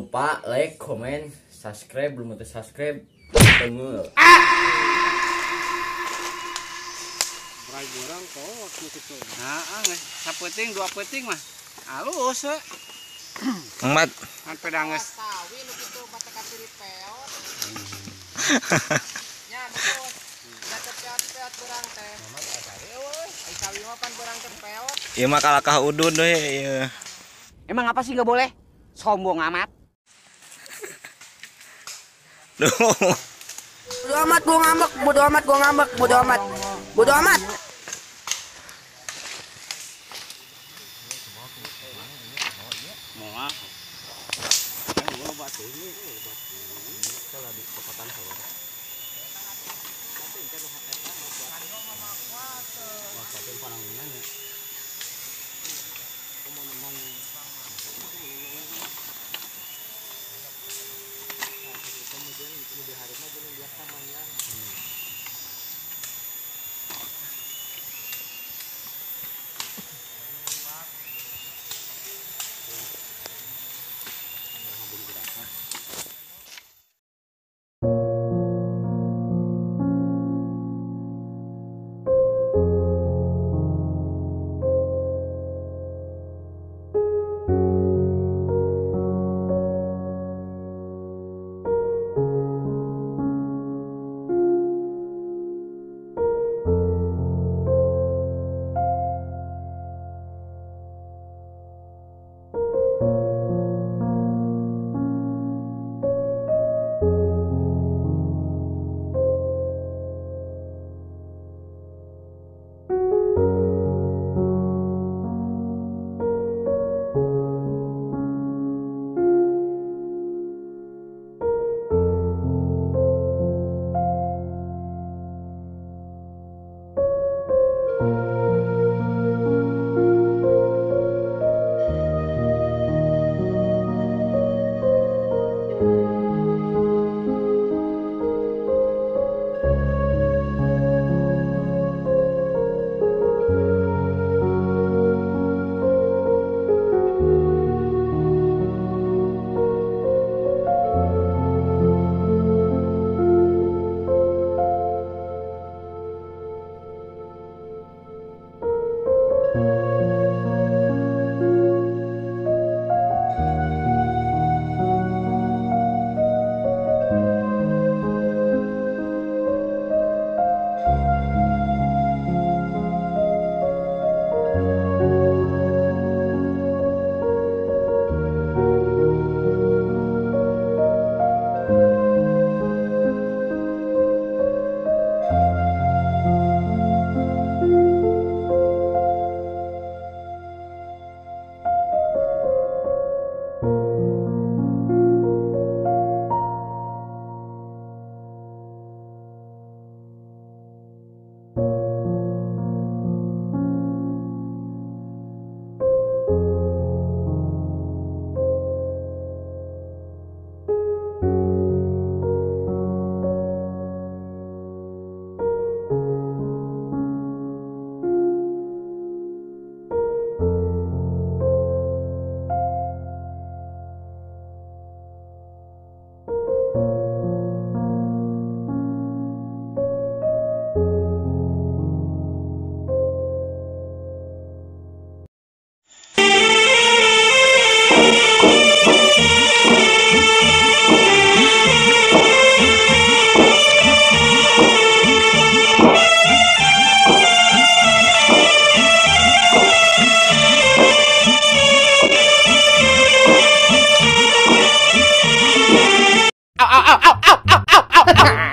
lupa like, comment, subscribe, belum ada subscribe. Tunggu. Berai borang kok gitu. Nah, sapeting dua peting mah. Halus we. Mat. Kan pedanges. Tawi lu kitu mata kapirit peot. Nya bagus. Dapat peot kurang teh. Mamat asari euy. Ai sawi mah pan kurang teh peot. Ieu mah kalakah udun we ieu. Emang apa sih enggak boleh? Sombong amat. Duh. Bodo amat gua ngambek, bodo amat gua ngambek, bodo amat. Bodo amat. Moal. Gua batu ini, kalau di kepatan saya. Tapi panangannya. Kemudian hari mah belum biasa manjang.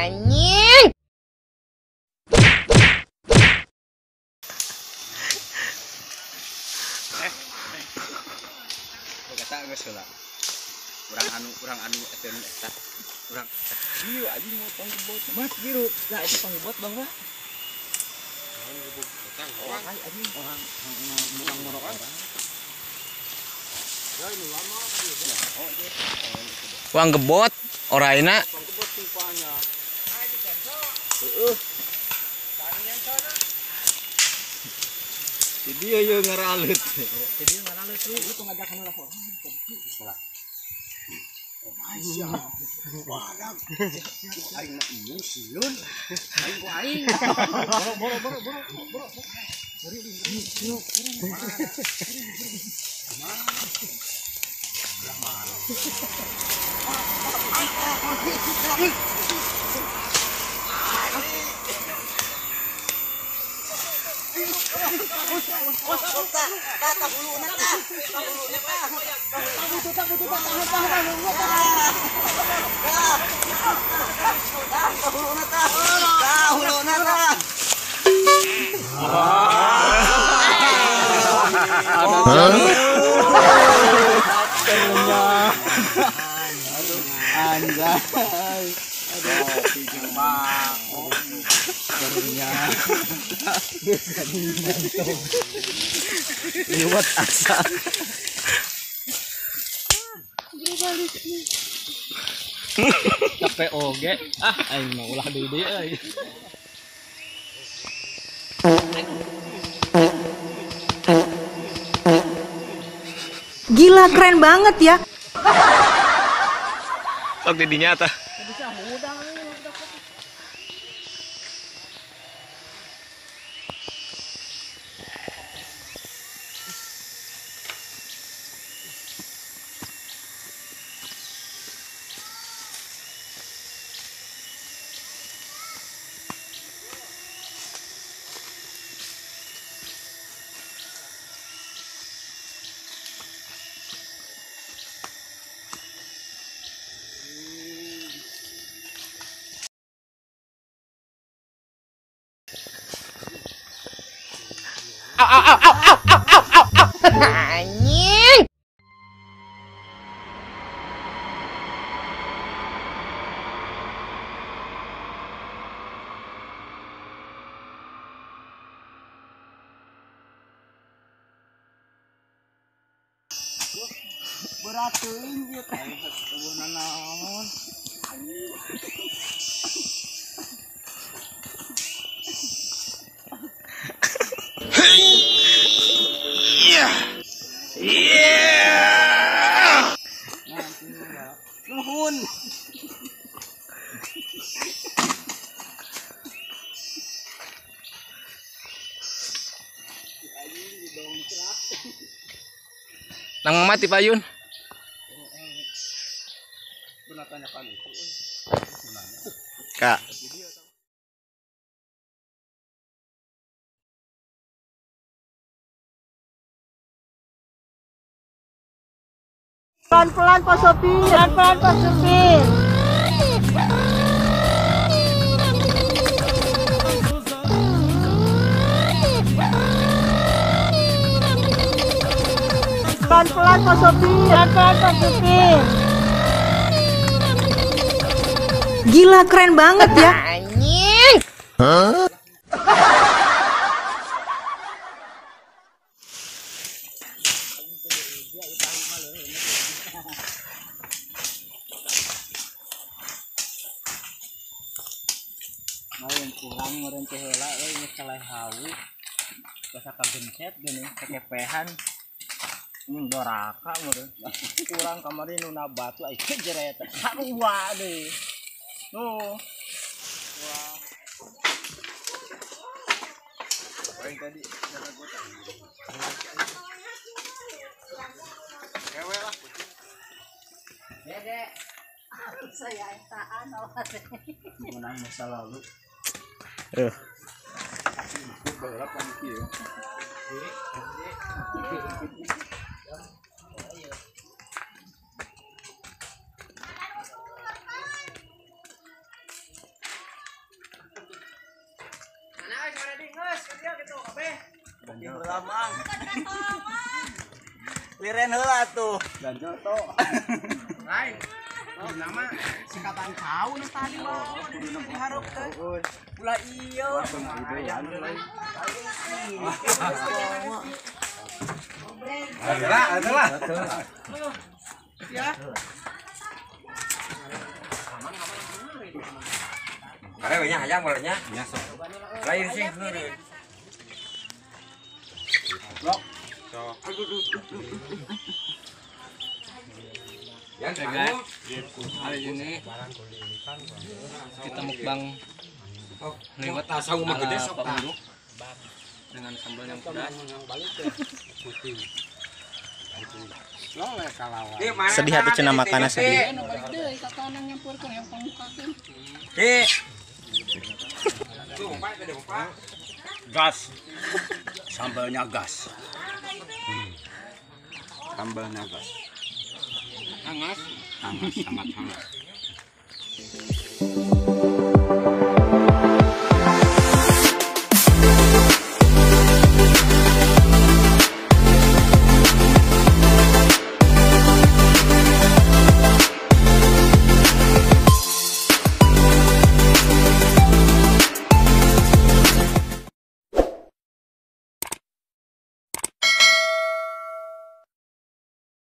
Anjing. Kata geus heula. Urang anu eteun eta. Urang ieu anjing mau panggibot. Mas biru. Lah itu panggibot Bang lah. Orang anjing orang morok orang. Ya ini lama kan ya. Oh iya. Uang gebot oraina. Panggibot timpanya. Ai di senso. Heeh. Tanian sana. Jadi ayo ngaralut. Jadi ngaralut lu tong ngajakan lah kok. Aing mah emosiun. Aing ku aing. Boro. Anjay. Aduh, pikir bang. Liwat asa. Capek oge. Aing mah ulah deui euy. Gila keren banget ya. Sok didinya tah. Anjing. Berat teuing ieu teh. Eueuh naon. Nuhun. Nang mati payun. Pernah tanyakan itu. Kak. Pelan-pelan Pak Sopir. Pelan-pelan Pak Sopir. Pelan-pelan Pak Sopir. Pelan-pelan Pak Sopir. Gila keren banget ya. Anjing. Main kurang meureun teh heula euy geus kaleh hawu. Basa kagencet geuning kekepehan. Doraka meureun. Kurang kamari nu na batu aya jeret. Sarua deui. Nuh. Wah. Paling tadi cara gua tadi. Ewe lah. Dede. Saya etaan awat. Menang masa lalu. Balap kan kieu. Ganjel lamang. Liren heula tuh. Ganjel to. Lain. Nama singkatan kau nu tadi mah diharap teh. Ulah ieu. Adalah. Ya. Kare banyak aja bolehnya. Lain sih. Hari ini kita mukbang lewat Sama gede sok Pak Unduk dengan sambal yang pedas. Sedih atuh cenah makanna sedih. Gas. Sambalnya gas. Sambalnya gas. Hangat, sangat hangat.